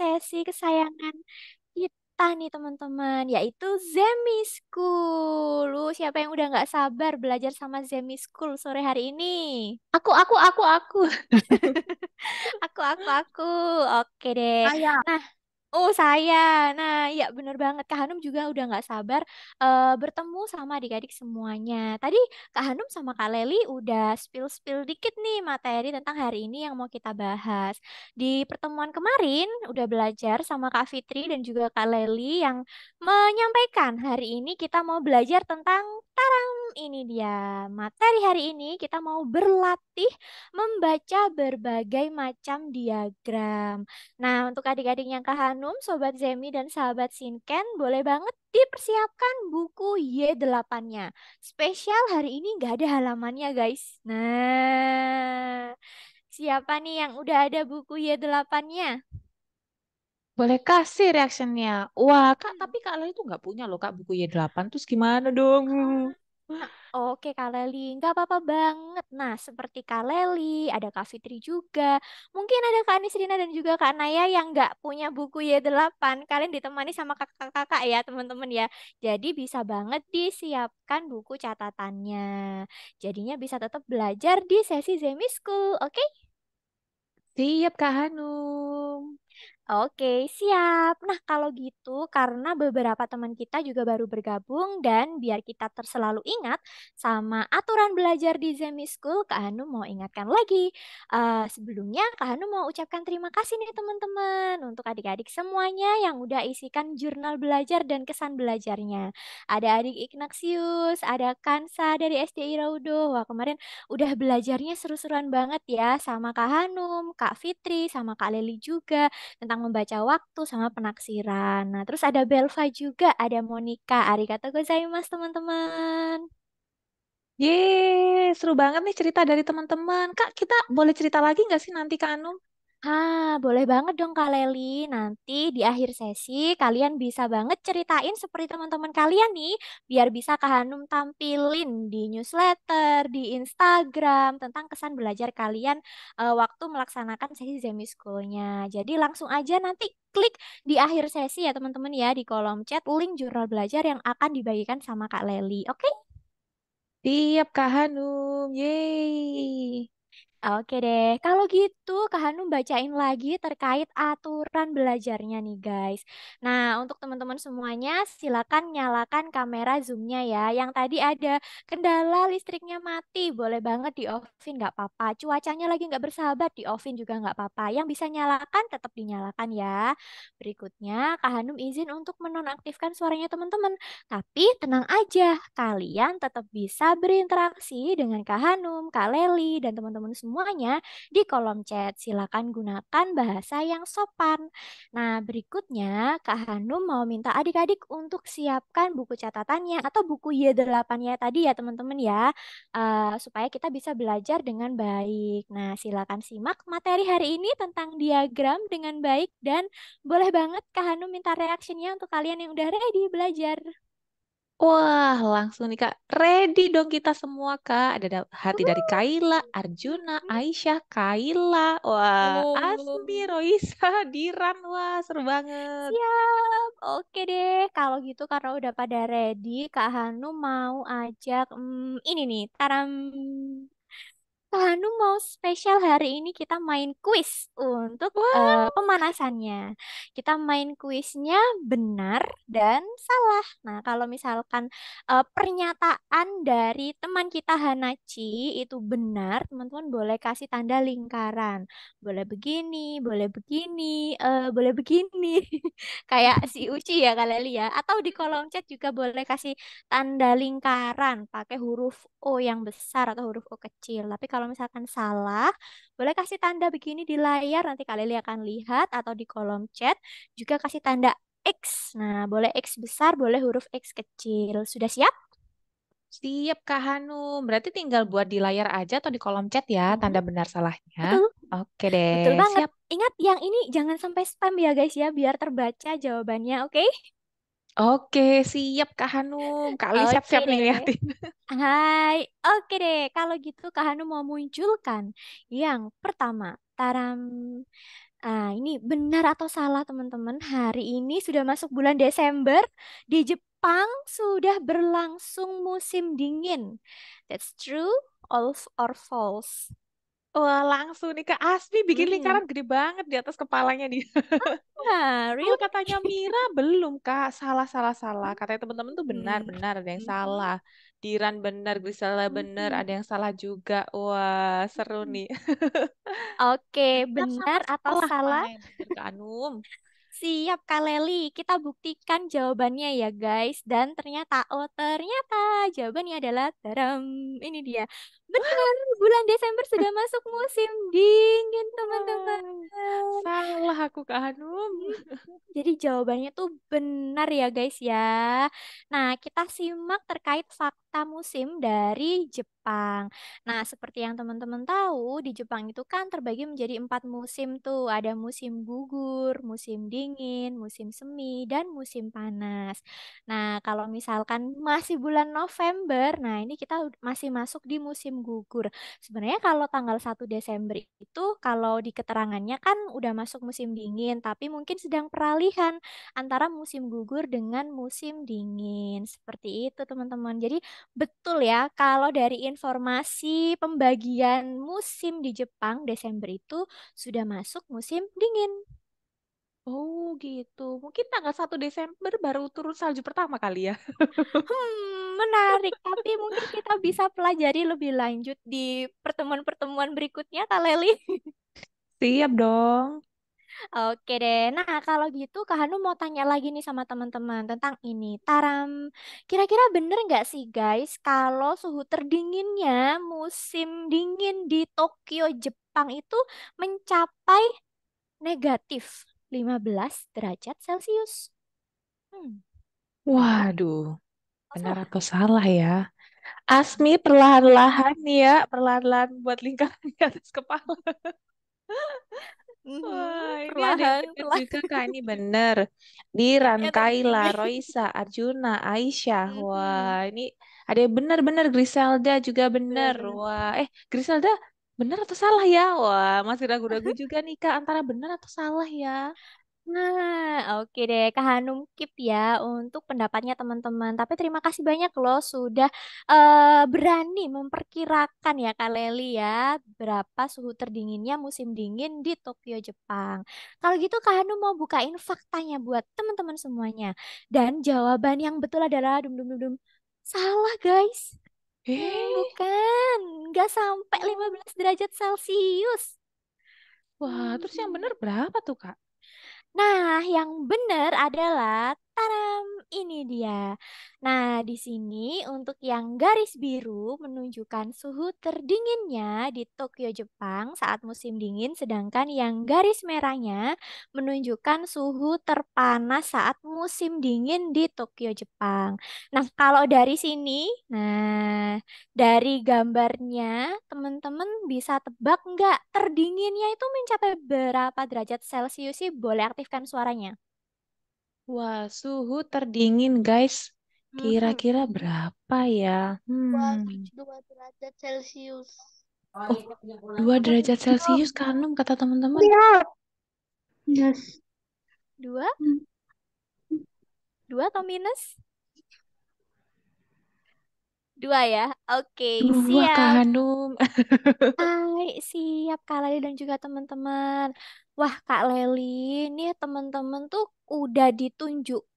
sesi kesayangan kita nih teman-teman, yaitu Zemi School. Siapa yang udah nggak sabar belajar sama Zemi School sore hari ini? Aku. Aku. Oke deh. Saya. Nah, saya. Nah, ya bener banget. Kak Hanum juga udah nggak sabar bertemu sama adik-adik semuanya. Tadi Kak Hanum sama Kak Leli udah spill-spill dikit nih materi tentang hari ini yang mau kita bahas. Di pertemuan kemarin udah belajar sama Kak Fitri dan juga Kak Leli yang menyampaikan hari ini kita mau belajar tentang ini dia. Materi hari ini kita mau berlatih membaca berbagai macam diagram. Nah, untuk adik-adiknya Kak Hanum, Sobat Zemi dan sahabat Sinken, boleh banget dipersiapkan buku Y8-nya. Spesial hari ini nggak ada halamannya, guys. Nah, siapa nih yang udah ada buku Y8-nya? Boleh kasih reactionnya. Wah, Kak, tapi Kak Lali tuh nggak punya loh, Kak, buku Y8. Terus gimana dong? Nah, oke Kak Leli, nggak apa-apa banget. Nah, seperti Kak Leli, ada Kak Fitri juga. Mungkin ada Kak Nisrina dan juga Kak Naya yang nggak punya buku Y8. Kalian ditemani sama kakak-kakak ya teman-teman ya. Jadi bisa banget disiapkan buku catatannya. Jadinya bisa tetap belajar di sesi Zemi School, oke? Siap, Kak Hanum. Oke, siap. Nah, kalau gitu, karena beberapa teman kita juga baru bergabung dan biar kita terselalu ingat sama aturan belajar di Zemi School, Kak Hanum mau ingatkan lagi. Sebelumnya, Kak Hanum mau ucapkan terima kasih nih teman-teman untuk adik-adik semuanya yang udah isikan jurnal belajar dan kesan belajarnya. Ada adik Ignaxius, ada Kansa dari SDI Raudo. Wah, kemarin udah belajarnya seru-seruan banget ya sama Kak Hanum, Kak Fitri, sama Kak Leli juga tentang membaca waktu sama penaksiran. Nah, terus ada Belva juga, ada Monica. Arigatou gozaimasu, teman-teman. Yeay, seru banget nih cerita dari teman-teman. Kak, kita boleh cerita lagi nggak sih nanti, Kak Hanum? Boleh banget dong Kak Leli. Nanti di akhir sesi kalian bisa banget ceritain seperti teman-teman kalian nih, biar bisa Kak Hanum tampilin di newsletter, di Instagram tentang kesan belajar kalian waktu melaksanakan sesi Zemi School-nya. Jadi langsung aja nanti klik di akhir sesi ya teman-teman ya di kolom chat link jurnal belajar yang akan dibagikan sama Kak Leli. Oke? Siap, Kak Hanum. Yeay. Oke deh, kalau gitu Kak Hanum bacain lagi terkait aturan belajarnya nih guys. Nah, untuk teman-teman semuanya silakan nyalakan kamera zoomnya ya. Yang tadi ada kendala listriknya mati, boleh banget di offin nggak apa-apa. Cuacanya lagi nggak bersahabat, di offin juga nggak apa-apa. Yang bisa nyalakan tetap dinyalakan ya. Berikutnya Kak Hanum izin untuk menonaktifkan suaranya teman-teman. Tapi tenang aja, kalian tetap bisa berinteraksi dengan Kak Hanum, Kak Leli, dan teman-teman semuanya di kolom chat. Silakan gunakan bahasa yang sopan. Nah, berikutnya Kak Hanum mau minta adik-adik untuk siapkan buku catatannya atau buku Y8-nya tadi ya teman-teman ya, supaya kita bisa belajar dengan baik. Nah, silakan simak materi hari ini tentang diagram dengan baik dan boleh banget Kak Hanum minta reaksinya untuk kalian yang udah ready belajar. Wah, langsung nih Kak. Ready dong kita semua Kak. Ada hati dari Kaila, Arjuna, Aisyah, Kaila. Wah, Asmi, Oh, Roisa, Diran. Wah, seru banget. siap. Oke deh. Kalau gitu karena udah pada ready, Kak Hanu mau ajak ini nih, taram. Kak Hanum mau spesial hari ini kita main kuis untuk Wah, pemanasannya. Kita main kuisnya benar dan salah. Nah, kalau misalkan pernyataan dari teman kita Hanachi itu benar, teman-teman boleh kasih tanda lingkaran. Boleh begini, boleh begini. Kayak si Uci ya kalian lihat. Atau di kolom chat juga boleh kasih tanda lingkaran pakai huruf O yang besar atau huruf O kecil. Tapi kalau misalkan salah, boleh kasih tanda begini di layar, nanti kalian akan lihat atau di kolom chat juga kasih tanda X. Nah, boleh X besar, boleh huruf X kecil. Sudah siap? siap Kak Hanum. Berarti tinggal buat di layar aja atau di kolom chat ya, Mhm. tanda benar salahnya. Betul, Oke deh, betul banget. siap. Ingat yang ini jangan sampai spam ya guys ya, biar terbaca jawabannya, oke? Oke, siap Kak Hanum. Kali Oke siap-siap nih deh. ngeliatin. Hai, oke deh. Kalau gitu Kak Hanu mau munculkan yang pertama. Taram. Ini benar atau salah teman-teman? Hari ini sudah masuk bulan Desember. Di Jepang sudah berlangsung musim dingin. That's true or false? Wah, langsung nih Kak Asmi bikin Hmm. lingkaran gede banget di atas kepalanya dia. Kalau Really? katanya Mira belum Kak, salah salah salah. Katanya teman-teman tuh benar Hmm. benar ada yang Mhm. salah. Diran benar, Grisela benar, Mhm. ada yang salah juga. Wah, seru nih. Oke, Benar sama benar atau salah salah? mana yang benar Kak Anum? Siap, Kak Leli. Kita buktikan jawabannya ya, guys. Dan ternyata jawabannya adalah taram. Ini dia. Benar, bulan Desember sudah masuk musim dingin, teman-teman. Wah, salah aku Kak Anum. Hmm, Jadi jawabannya tuh benar ya guys ya. Nah, kita simak terkait fakta musim dari Jepang. Nah, seperti yang teman-teman tahu, di Jepang itu kan terbagi menjadi 4 musim tuh. Ada musim gugur, musim dingin, musim semi, dan musim panas. Nah, kalau misalkan masih bulan November, nah ini kita masih masuk di musim gugur. Sebenarnya kalau tanggal 1 Desember itu kalau di keterangannya kan udah masuk musim dingin, tapi mungkin sedang peralihan antara musim gugur dengan musim dingin. Seperti itu, teman-teman. Jadi betul ya kalau dari informasi pembagian musim di Jepang Desember itu sudah masuk musim dingin. Oh gitu. Mungkin tanggal 1 Desember baru turun salju pertama kali ya. Menarik. Tapi mungkin kita bisa pelajari lebih lanjut di pertemuan-pertemuan berikutnya, Kak Leli. Siap dong. Oke deh. Nah, kalau gitu Kak Hanu mau tanya lagi nih sama teman-teman tentang ini. Taram, kira-kira bener nggak sih guys kalau suhu terdinginnya musim dingin di Tokyo, Jepang itu mencapai negatif 15 derajat Celcius? Hmm, bener Waduh, atau benar salah? atau salah ya? Asmi perlahan-lahan nih ya, perlahan-lahan buat lingkaran di atas kepala. Wah, ini ada yang Perlahan, bener juga perlahan. Kak, ini bener. Diran, Ya Kaila, tertinggi. Roisa, Arjuna, Aisyah. Mhm. Wah, ini ada yang bener-bener. Griselda juga bener. Bener-bener. Wah, Griselda bener atau salah ya? Wah, masih ragu-ragu juga nih Kak, antara bener atau salah ya? Nah, oke deh, Kak Hanum keep ya untuk pendapatnya teman-teman. Tapi terima kasih banyak loh sudah berani memperkirakan ya Kak Leli ya berapa suhu terdinginnya musim dingin di Tokyo, Jepang. Kalau gitu Kak Hanum mau bukain faktanya buat teman-teman semuanya. Dan jawaban yang betul adalah dum dum dum dum. Salah guys. Eh, Bukan. Nggak sampai oh. 15 derajat Celcius. Wah, terus yang Hmm. bener berapa tuh Kak? Nah, yang benar adalah taram, ini dia. Nah, di sini untuk yang garis biru menunjukkan suhu terdinginnya di Tokyo, Jepang saat musim dingin, sedangkan yang garis merahnya menunjukkan suhu terpanas saat musim dingin di Tokyo, Jepang. Nah, kalau dari sini, dari gambarnya, teman-teman bisa tebak nggak terdinginnya itu mencapai berapa derajat Celcius sih? Boleh aktifkan suaranya. Wah, suhu terdingin guys. Mhm. Kira-kira berapa ya? Wah, Hmm. 2 derajat Celcius. Oh, 2 derajat Celcius kanum kata teman-teman. Lihat. Yes. Dua? Dua atau minus? Dua ya. Oke, 2 Kak siap. Hanum. Hai, siap Kak Leli dan juga teman-teman. Wah, Kak Leli, ini teman-teman tuh udah ditunjukkan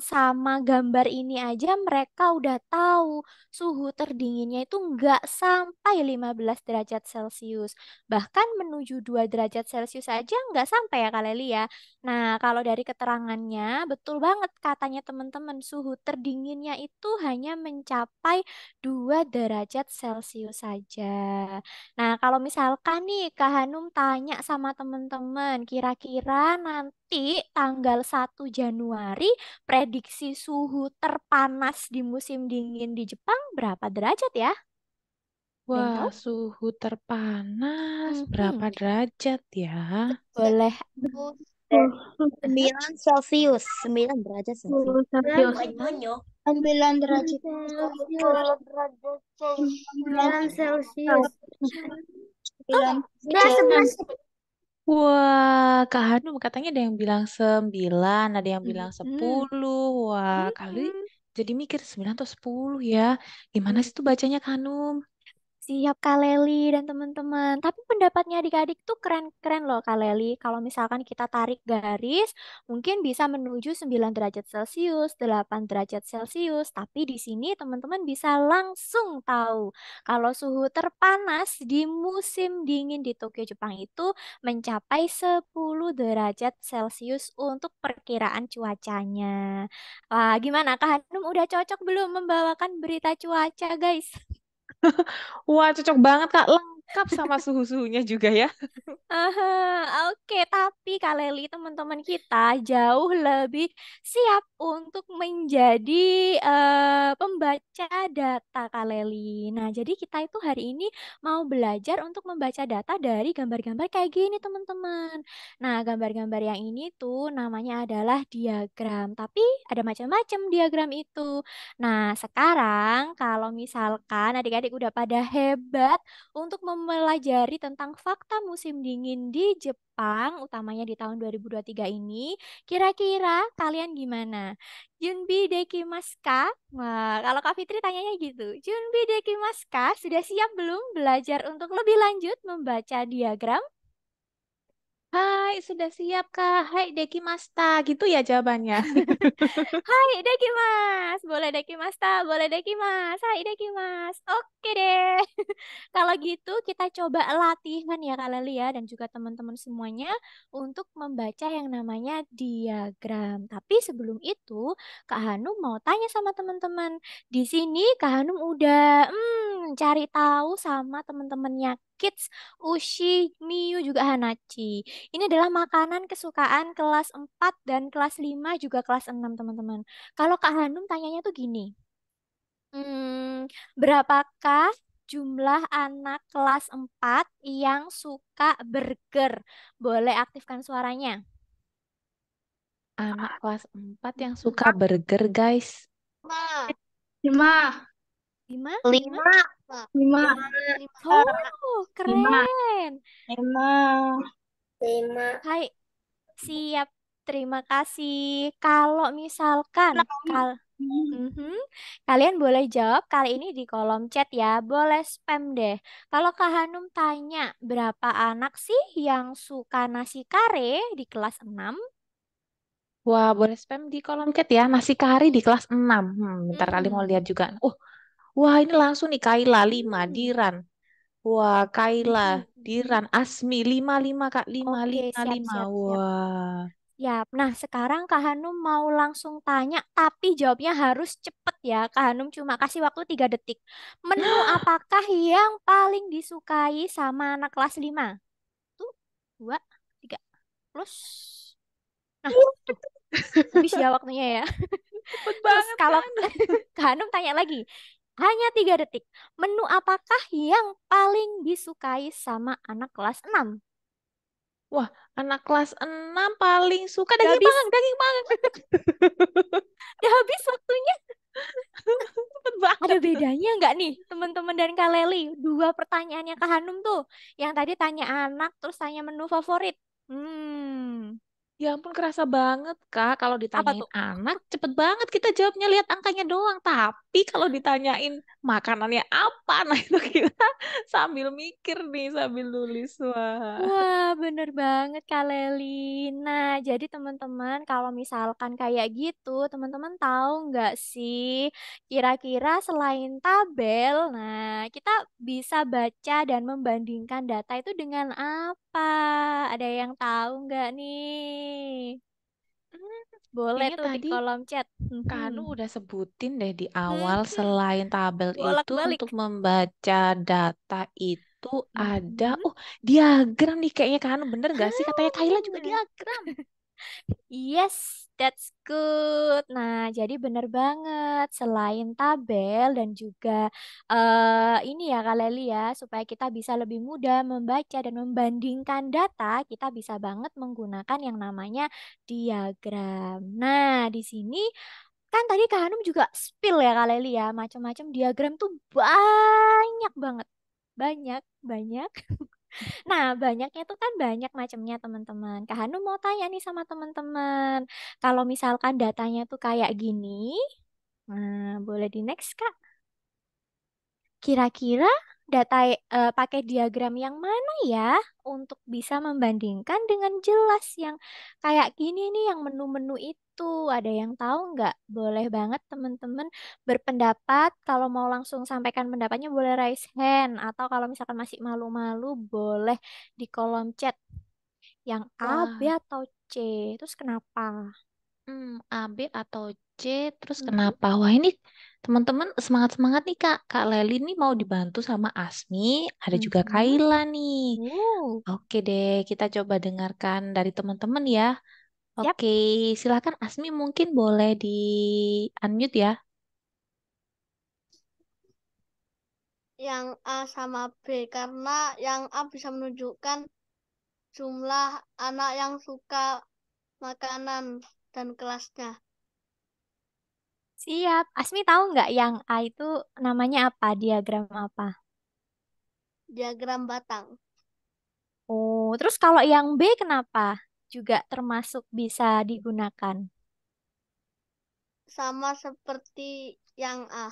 sama gambar ini aja mereka udah tahu suhu terdinginnya itu nggak sampai 15 derajat Celcius. Bahkan menuju 2 derajat Celcius aja nggak sampai ya Kak Leli ya. Nah, kalau dari keterangannya betul banget katanya teman-teman suhu terdinginnya itu hanya mencapai 2 derajat Celcius saja. Nah, kalau misalkan nih Kak Hanum tanya sama teman-teman, kira-kira nanti tanggal 1 Januari prediksi suhu terpanas di musim dingin di Jepang berapa derajat ya? Ada yang Wah, tahu? suhu terpanas Mhm. berapa derajat ya? Boleh. Sembilan Celcius, 9 derajat Celcius. 9 Celcius. 9 Celcius. 9 Udah 11. Wah, Kak Hanum katanya ada yang bilang 9, ada yang bilang Mm-mm. 10. Wah, kali Mm-mm. jadi mikir 9 atau 10 ya. Gimana sih tuh bacanya Kak Hanum? Siap Kak Leli dan teman-teman. Tapi pendapatnya adik-adik tuh keren-keren loh Kak Leli. Kalau misalkan kita tarik garis, mungkin bisa menuju 9 derajat Celcius, 8 derajat Celcius. Tapi di sini teman-teman bisa langsung tahu kalau suhu terpanas di musim dingin di Tokyo, Jepang itu mencapai 10 derajat Celcius untuk perkiraan cuacanya. Wah, gimana Kak Hanum udah cocok belum membawakan berita cuaca, guys? Wah, cocok banget Kak. Lengkap sama suhu-suhunya juga ya. Aha, oke, tapi Kak Leli, teman-teman kita jauh lebih siap untuk menjadi pembaca data Kak Leli. Nah, jadi kita itu hari ini mau belajar untuk membaca data dari gambar-gambar kayak gini, teman-teman. Nah, gambar-gambar yang ini tuh namanya adalah diagram, tapi ada macam-macam diagram itu. Nah, sekarang kalau misalkan adik-adik udah pada hebat untuk mempelajari tentang fakta musim dingin di Jepang, utamanya di tahun 2023 ini, kira-kira kalian gimana? Junbi dekimasu ka? Wah, kalau Kak Fitri tanyanya gitu. Junbi dekimasu ka? Sudah siap belum belajar untuk lebih lanjut membaca diagram? Hai, sudah siap Kak. Hai, Deki Masta. Gitu ya jawabannya. Hai Dekimas, boleh Dekimas ta, boleh Dekimas, hai Dekimas. Oke deh. Kalau gitu kita coba latihan ya Kak Leli ya dan juga teman-teman semuanya untuk membaca yang namanya diagram. Tapi sebelum itu Kak Hanum mau tanya sama teman-teman. Di sini Kak Hanum udah cari tahu sama teman-temannya Kids, Ushi, Miyu juga Hanachi. Ini adalah makanan kesukaan kelas 4 dan kelas 5 juga kelas 6 teman-teman. Kalau Kak Hanum tanyanya tuh gini. Berapakah jumlah anak kelas 4 yang suka burger? Boleh aktifkan suaranya. Anak kelas 4 yang suka burger, guys. Lima. Lima. 5? 5? Lima. Lima. Oh, Lima. keren. Lima. Lima. Hai, siap. Terima kasih. Kalau misalkan Mhm. Kalian boleh jawab kali ini di kolom chat ya. Boleh spam deh. Kalau Kak Hanum tanya berapa anak sih yang suka nasi kare di kelas 6? Wah, boleh spam di kolom chat ya. Nasi kari di kelas 6. Bentar kali mau Hmm. lihat juga. Wah, ini langsung nih Kaila 5, Hmm. Diran. Wah, Kaila, Mhm. Mhm. Diran, Asmi 5 5 Kak, 5 Oke, 5 siap, 5. siap, siap. Wah. Siap. Nah, sekarang Kak Hanum mau langsung tanya, tapi jawabnya harus cepet ya. Kak Hanum cuma kasih waktu 3 detik. Menu apakah yang paling disukai sama anak kelas 5? Tuh, 2, 3. Plus. Nah, tuh, habis ya waktunya ya. Cepet Terus banget kalau kan. Kak Hanum tanya lagi, hanya 3 detik. Menu apakah yang paling disukai sama anak kelas 6? Wah, anak kelas 6 paling suka Udah daging habis? banget, daging banget. Udah habis waktunya? Cepet Ada banget. bedanya nggak nih teman-teman dan Kak Leli? Dua pertanyaannya Kak Hanum tuh. Yang tadi tanya anak, terus tanya menu favorit. Ya ampun, kerasa banget, Kak. Kalau Apa ditanyain tuh? anak, cepet banget kita jawabnya lihat angkanya doang. Tapi kalau ditanyain makanannya apa, nah itu kita sambil mikir nih, sambil nulis. Wah. Wah, bener banget Kak Leli. Nah, jadi teman-teman kalau misalkan kayak gitu, teman-teman tahu nggak sih kira-kira selain tabel, nah kita bisa baca dan membandingkan data itu dengan apa? Ada yang tahu nggak nih? Hmm, Boleh Kayaknya tuh di tadi kolom chat. Kak Anu udah sebutin deh di awal, Mhm. selain tabel itu untuk Bolak-balik. membaca data itu ada, Mhm. diagram nih kayaknya Kak Anu. Bener gak sih? Katanya Kayla juga Ah. diagram. Yes, that's good. Nah, jadi bener banget. Selain tabel dan juga ini ya Kak Leli ya, supaya kita bisa lebih mudah membaca dan membandingkan data, kita bisa banget menggunakan yang namanya diagram. Nah, di sini kan tadi Kak Hanum juga spill ya Kak Leli ya, macam-macam diagram tuh banyak banget. Banyak, banyak. Nah, banyaknya tuh kan banyak macamnya teman-teman. Kak Hanu mau tanya nih sama teman-teman. Kalau misalkan datanya tuh kayak gini, nah boleh di next Kak. Kira-kira pakai diagram yang mana ya untuk bisa membandingkan dengan jelas yang kayak gini nih yang menu-menu itu. Ada yang tahu nggak? Boleh banget teman-teman berpendapat. Kalau mau langsung sampaikan pendapatnya boleh raise hand atau kalau misalkan masih malu-malu boleh di kolom chat yang A, B Wah, atau C. Terus kenapa? A, B atau C, terus Mhm, kenapa? Wah, ini teman-teman semangat-semangat nih, Kak. Kak Leli nih mau dibantu sama Asmi, ada juga mhm. Kaila nih. Oke deh, kita coba dengarkan dari teman-teman ya. Siap. Oke, silakan Asmi mungkin boleh di unmute ya. Yang A sama B karena yang A bisa menunjukkan jumlah anak yang suka makanan dan kelasnya. Siap. Asmi tahu nggak yang A itu namanya apa? Diagram apa? Diagram batang Oh, terus kalau yang B kenapa? Juga termasuk bisa digunakan. sama seperti yang A.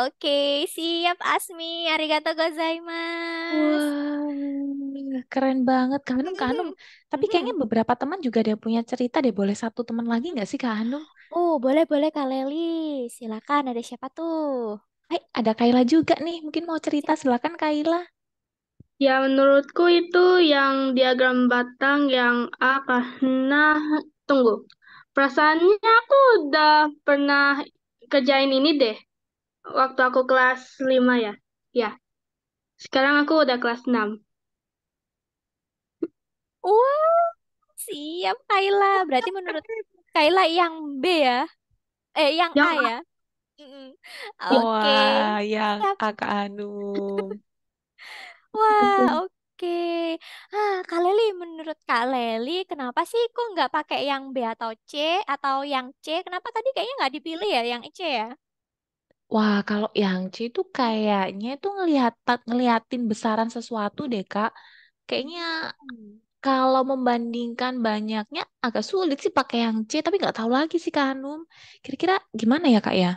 Oke, siap Asmi. Arigato gozaimasu. Wah, keren banget Kak Hanum, Kak Hanum. Tapi kayaknya Mhm, beberapa teman juga ada punya cerita deh. Boleh satu teman lagi mhm. nggak sih Kak Hanum? Oh, boleh-boleh Kak Leli. Silakan, ada siapa tuh? Ada Kaila juga nih. Mungkin mau cerita, Siap. silakan Kaila. Ya, menurutku itu yang diagram batang yang A karena tunggu. Perasaannya aku udah pernah kerjain ini deh waktu aku kelas 5 ya. Ya, sekarang aku udah kelas 6. Wah, siap Kaila. Berarti menurut Kaila yang B ya? Yang A Yang ya? A Mm-mm. ya. Oke, Wah, yang siap. Kak Hanum. Wah, oke. Kak Leli, menurut Kak Leli, kenapa sih kok nggak pakai yang B atau C atau yang C? Kenapa tadi kayaknya nggak dipilih ya yang C ya? Wah, kalau yang C itu kayaknya itu ngeliatin besaran sesuatu deh, Kak. Kayaknya Hmm. kalau membandingkan banyaknya agak sulit sih pakai yang C, tapi nggak tahu lagi sih Kak Hanum. Kira-kira gimana ya, Kak ya?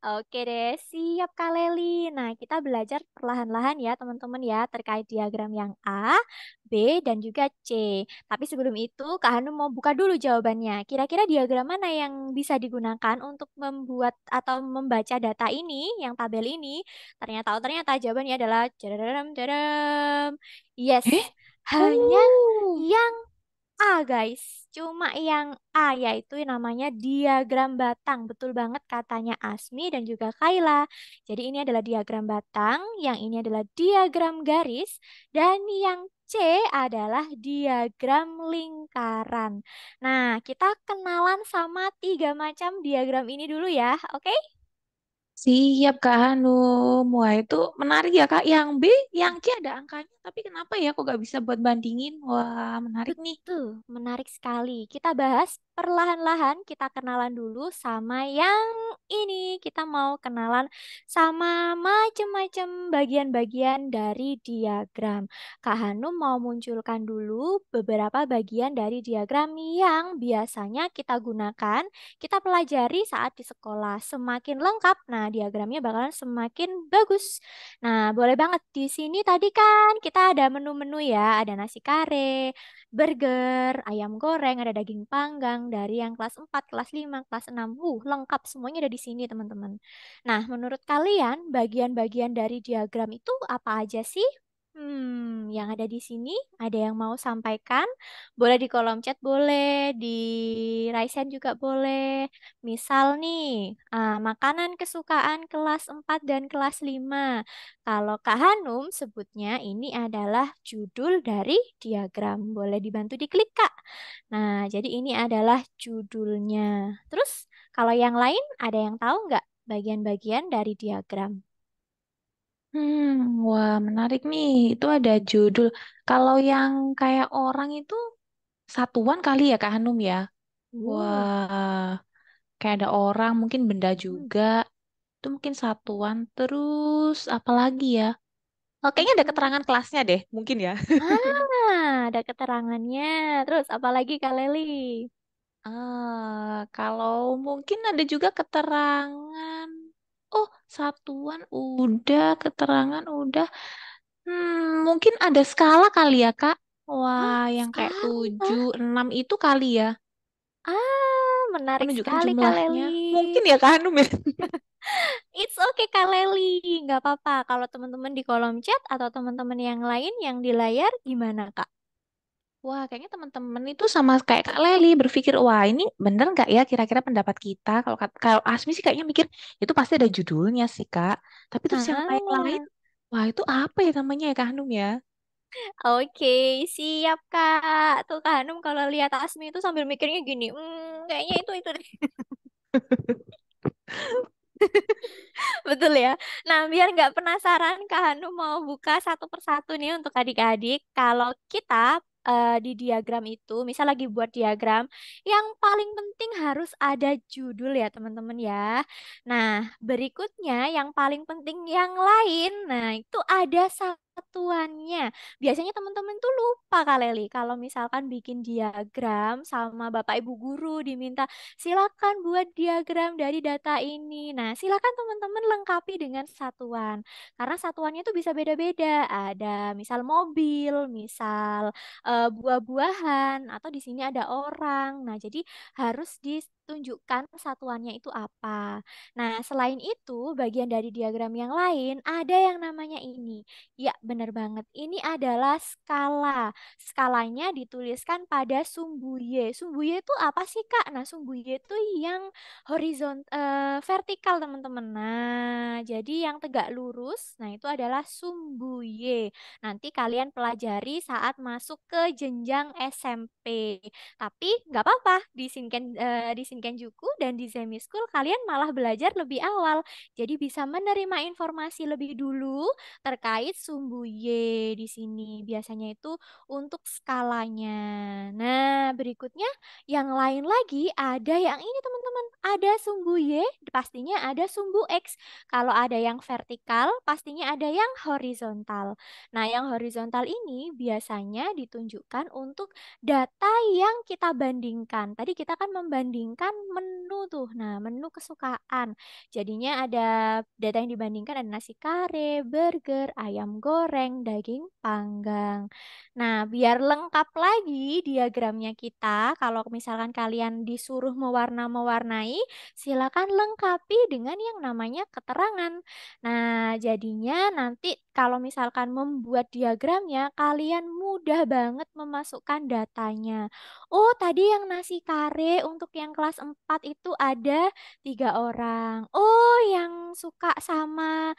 Oke deh, siap Kak Leli. Nah, kita belajar perlahan-lahan ya teman-teman ya terkait diagram yang A, B, dan juga C. Tapi sebelum itu, Kak Hanum mau buka dulu jawabannya. Kira-kira diagram mana yang bisa digunakan untuk membuat atau membaca data ini, yang tabel ini? Ternyata jawabannya adalah jadadadam, jadam. Yes, Eh? hanya Oh. yang A guys, cuma yang A yaitu namanya diagram batang. Betul banget katanya Asmi dan juga Kaila. Jadi ini adalah diagram batang, yang ini adalah diagram garis, dan yang C adalah diagram lingkaran. Nah, kita kenalan sama tiga macam diagram ini dulu ya, oke? Siap Kak Hanum. Wah itu menarik ya Kak. Yang B, yang C ada angkanya. Tapi kenapa ya kok gak bisa buat bandingin? Wah menarik nih. Betul, menarik sekali. Kita bahas perlahan-lahan, kita kenalan dulu sama yang ini. Kita mau kenalan sama macam-macam bagian-bagian dari diagram. Kak Hanum mau munculkan dulu beberapa bagian dari diagram yang biasanya kita gunakan, kita pelajari saat di sekolah. Semakin lengkap, nah diagramnya bakalan semakin bagus. Nah, boleh banget di sini tadi kan kita ada menu-menu ya, ada nasi kare, burger, ayam goreng, ada daging panggang dari yang kelas 4, kelas 5, kelas 6. Lengkap semuanya ada di sini, teman-teman. Nah, menurut kalian bagian-bagian dari diagram itu apa aja sih? Yang ada di sini, ada yang mau sampaikan? Boleh di kolom chat, boleh di raise hand juga boleh. Misal nih, makanan kesukaan kelas 4 dan kelas 5. Kalau Kak Hanum sebutnya ini adalah judul dari diagram. Boleh dibantu diklik, Kak. Nah, jadi ini adalah judulnya. Terus, kalau yang lain ada yang tahu nggak bagian-bagian dari diagram? Wah menarik nih. Itu ada judul. Kalau yang kayak orang itu satuan kali ya Kak Hanum ya? Uh, Wah kayak ada orang mungkin benda hmm. juga. Itu mungkin satuan. Terus apa lagi ya? Oh, kayaknya ada Mm-mm. keterangan kelasnya deh, mungkin ya. Ada keterangannya. Terus apalagi Kak Leli? Kalau mungkin ada juga keterangan. Oh, satuan udah, keterangan udah. Mungkin ada skala kali ya, Kak. Hah, Wah, yang kayak skala? 7 6 itu kali ya. Menarik Menunjukkan sekali Kak jumlahnya. Leli. Mungkin ya, Kak Hanum ya. It's okay Kak Leli, nggak apa-apa. Kalau teman-teman di kolom chat atau teman-teman yang lain yang di layar gimana Kak? Wah, kayaknya teman-teman itu sama kayak Kak Leli berpikir, wah ini bener nggak ya kira-kira pendapat kita? Kalau Asmi sih kayaknya mikir itu pasti ada judulnya sih Kak. Tapi terus yang lain-lain, Ah, wah itu apa ya namanya ya Kak Hanum ya? oke, siap Kak. Tuh Kak Hanum kalau lihat Asmi itu sambil mikirnya gini, kayaknya itu deh. Betul ya. Nah, biar nggak penasaran, Kak Hanu mau buka satu persatu nih untuk adik-adik. Kalau kita di diagram itu, misal lagi buat diagram, yang paling penting harus ada judul ya, teman-teman ya. Nah, berikutnya yang paling penting yang lain, nah itu ada satuannya. Biasanya teman-teman tuh lupa Kak Leli, kalau misalkan bikin diagram sama Bapak Ibu guru diminta silakan buat diagram dari data ini. Nah, silakan teman-teman lengkapi dengan satuan. Karena satuannya itu bisa beda-beda. Ada misal mobil, misal buah-buahan, atau di sini ada orang. Nah, jadi harus ditunjukkan satuannya itu apa. Nah, selain itu, bagian dari diagram yang lain ada yang namanya ini. Ya, benar banget. Ini adalah skala. Skalanya dituliskan pada sumbu Y. Sumbu Y itu apa sih, Kak? Nah, sumbu Y itu yang vertikal, teman-teman. Nah, jadi yang tegak lurus, nah itu adalah sumbu Y. Nanti kalian pelajari saat masuk ke jenjang SMP. Tapi nggak apa-apa, di Shinkenjuku dan di Zemi School kalian malah belajar lebih awal. Jadi bisa menerima informasi lebih dulu terkait sumbu Y di sini. Biasanya itu untuk skalanya. Nah, berikutnya yang lain lagi ada yang ini teman-teman. Ada sumbu Y, pastinya ada sumbu X. Kalau ada yang vertikal, pastinya ada yang horizontal. Nah, yang horizontal ini biasanya ditunjukkan untuk data yang kita bandingkan. Tadi kita kan membandingkan menu tuh. Nah, menu kesukaan. Jadinya ada data yang dibandingkan ada nasi kare, burger, ayam goreng, daging panggang. Nah, biar lengkap lagi diagramnya kita, kalau misalkan kalian disuruh mewarna-mewarnai, silakan lengkapi dengan yang namanya keterangan. Nah, jadinya nanti kalau misalkan membuat diagramnya, kalian mudah banget memasukkan datanya. Oh, tadi yang nasi kare untuk yang kelas 4 itu ada 3 orang. Oh, yang suka sama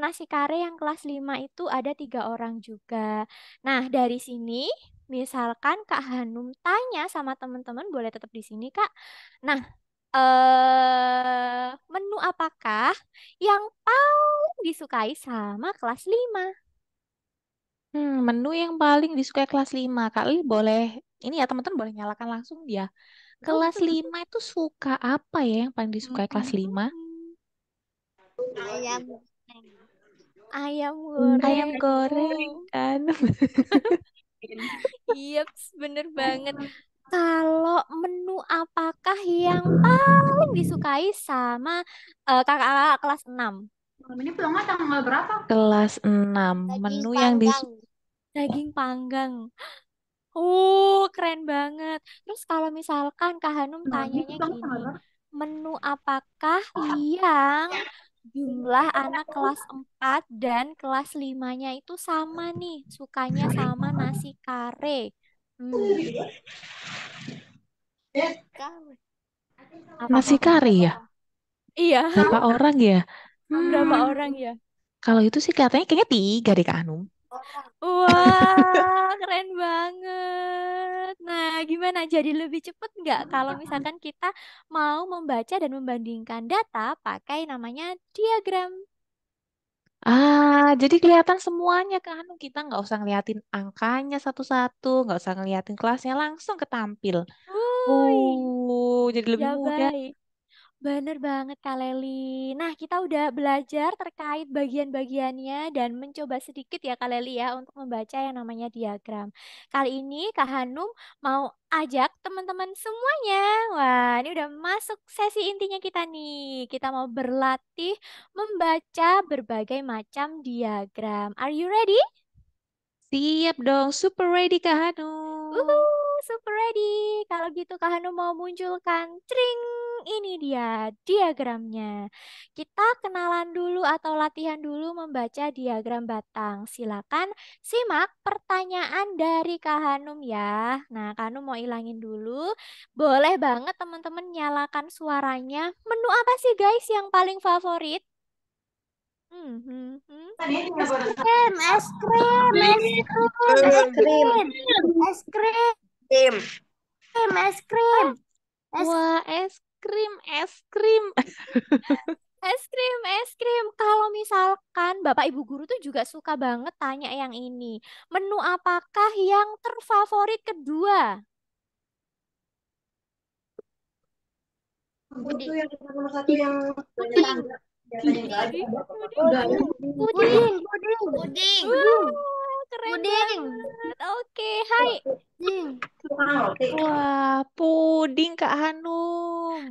nasi kare yang kelas 5 itu ada 3 orang juga. Nah, dari sini, misalkan Kak Hanum tanya sama teman-teman, boleh tetap di sini, Kak. Nah, menu apakah yang paling disukai sama kelas 5? Menu yang paling disukai kelas 5 kali boleh, ini ya teman-teman boleh nyalakan langsung ya. Kelas 5 itu suka apa ya yang paling disukai kelas 5? Ayam goreng. Ayam Ayam goreng. goreng Oh, kan. iya, bener banget. Kalau menu apakah yang paling disukai sama kakak-kakak kelas 6? Ini pulangnya tanggal berapa? Kelas 6 Daging menu yang panggang. Daging panggang. Keren banget. Terus kalau misalkan Kak Hanum Ini tanyanya pulangnya gini, tanggal berapa? menu apakah yang jumlah anak kelas 4 dan kelas 5-nya itu sama nih, sukanya sama nasi kare? Hmm, Kau. apa nasi Kak? kari ya. Iya, Berapa orang ya? berapa Hmm, orang ya? kalau itu sih katanya kayaknya 3 deh Kak Anum. Orang. Wah, keren banget. Nah, gimana? Jadi lebih cepet nggak kalau misalkan kita mau membaca dan membandingkan data pakai namanya diagram? Jadi kelihatan semuanya Kak Anum. Kita nggak usah ngeliatin angkanya satu-satu, nggak usah ngeliatin kelasnya, langsung ketampil. Wuih, Jadi lebih ya mudah. baik. Bener banget Kak Leli. Nah, kita udah belajar terkait bagian-bagiannya dan mencoba sedikit ya Kak Leli ya untuk membaca yang namanya diagram. Kali ini Kak Hanum mau ajak teman-teman semuanya. Wah, ini udah masuk sesi intinya kita nih. Kita mau berlatih membaca berbagai macam diagram. Are you ready? Siap dong, super ready Kak Hanum. Super ready. Kalau gitu Kak Hanu mau munculkan tring, ini dia diagramnya. Kita kenalan dulu atau latihan dulu membaca diagram batang. Silakan simak pertanyaan dari Kak Hanum ya. Nah, Kak Hanum mau ilangin dulu. Boleh banget teman-teman nyalakan suaranya. Menu apa sih guys yang paling favorit? Hmm, hmm, hmm. Es krim, es krim, es krim, es krim, es krim, es krim, es Wah, es krim, es krim. Es krim, es krim. Kalau misalkan Bapak Ibu guru tuh juga suka banget tanya yang ini. Menu apakah yang terfavorit kedua? puding, Nomor satu yang puding, Puding, puding, udah ya. puding, puding, Wah, keren puding, banget. Oke, hai. puding. Wah, puding Kak Hanum.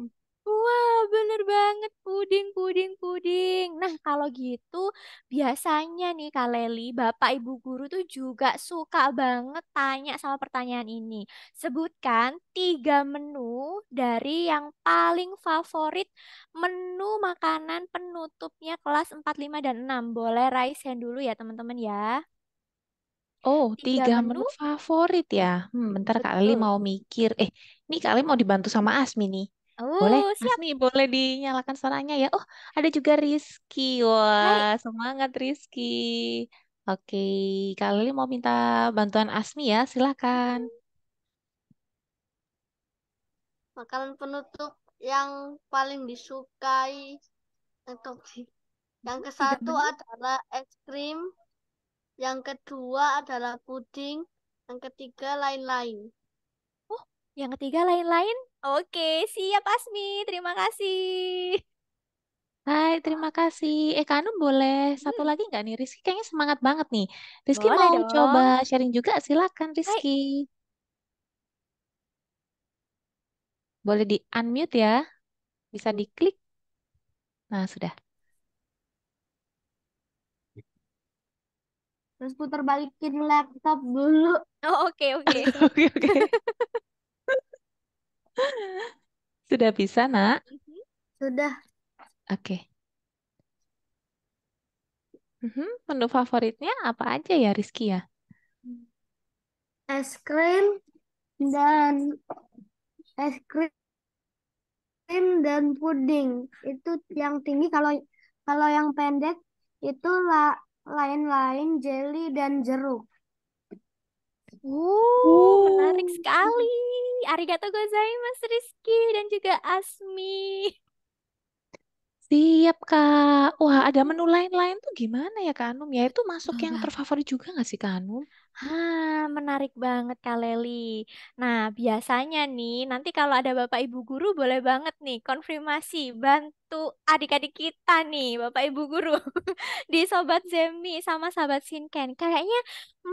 Wah, bener banget. Puding, puding, puding. Nah, kalau gitu, biasanya nih Kak Leli, Bapak Ibu guru tuh juga suka banget tanya sama pertanyaan ini. Sebutkan 3 menu dari yang paling favorit menu makanan penutupnya kelas 4, 5, dan 6. Boleh raise hand dulu ya teman-teman ya. Oh, Tiga 3 menu menu, favorit ya. Bentar Kak Leli betul. mau mikir. Ini Kak Leli mau dibantu sama Asmi nih. Boleh, Siap. Asmi boleh dinyalakan suaranya ya. Oh, ada juga Rizky. Hai. Wah, semangat Rizky. Oke, Kak Leli mau minta bantuan Asmi ya, silakan. Makanan penutup yang paling disukai untuk yang ke Tiga satu menu. adalah es krim, yang kedua adalah puding, yang ketiga lain-lain. Oh, yang ketiga lain-lain. Oke, siap Asmi. Terima kasih. Hai, terima kasih. Kak Anum boleh satu Hmm, lagi nggak nih? Rizky kayaknya semangat banget nih. Rizky boleh mau coba dong. sharing juga? Silakan Hai. Rizky. Boleh di unmute ya. Bisa diklik. Nah, sudah. Terus putar balikin laptop dulu. Oh, oke, oke. Oke, oke. Sudah bisa, Nak? Mhm. Sudah. Oke. Menu favoritnya apa aja ya, Rizky ya? Es krim dan es krim dan puding itu yang tinggi. Kalau kalau yang pendek itu lain-lain jelly dan jeruk. Menarik Oh, sekali. Arigato gozaimasu Rizky dan juga Asmi. siap, Kak. Wah, ada Mhm. menu lain-lain tuh gimana ya, Kak Anum? Ya, itu masuk Betul yang banget. terfavorit juga nggak sih, Kak Anum? Menarik banget Kak Leli. Nah, biasanya nih, nanti kalau ada Bapak Ibu guru boleh banget nih konfirmasi, bantu adik-adik kita nih, Bapak Ibu guru di Sobat Zemi sama Sahabat Sinken. Kayaknya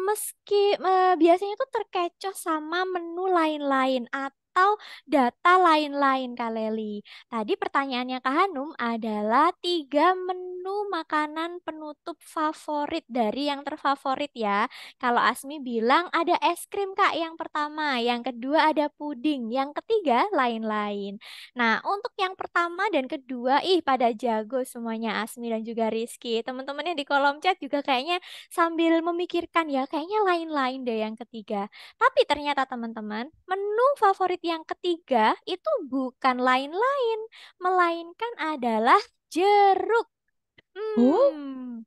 meski biasanya tuh terkecoh sama menu lain-lain atau data lain-lain Kak Leli. Tadi pertanyaannya Kak Hanum adalah 3 menu makanan penutup favorit dari yang terfavorit ya. Kalau Asmi bilang ada es krim Kak yang pertama, yang kedua ada puding, yang ketiga lain-lain. Nah, untuk yang pertama dan kedua, ih pada jago semuanya Asmi dan juga Rizky. Teman-teman yang di kolom chat juga kayaknya sambil memikirkan ya, kayaknya lain-lain deh yang ketiga. Tapi ternyata teman-teman, menu favorit yang ketiga itu bukan lain-lain, melainkan adalah jeruk. Oh, Hmm.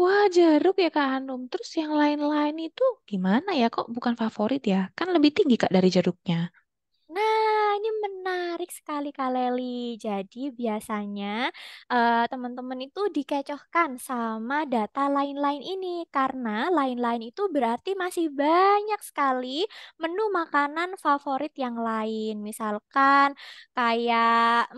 wah, jeruk ya Kak Hanum. Terus yang lain-lain itu gimana ya? Kok bukan favorit ya? Kan lebih tinggi Kak dari jeruknya. Nah, ini menarik menarik sekali Kak Leli. Jadi biasanya teman-teman itu dikecohkan sama data lain-lain ini karena lain-lain itu berarti masih banyak sekali menu makanan favorit yang lain. Misalkan kayak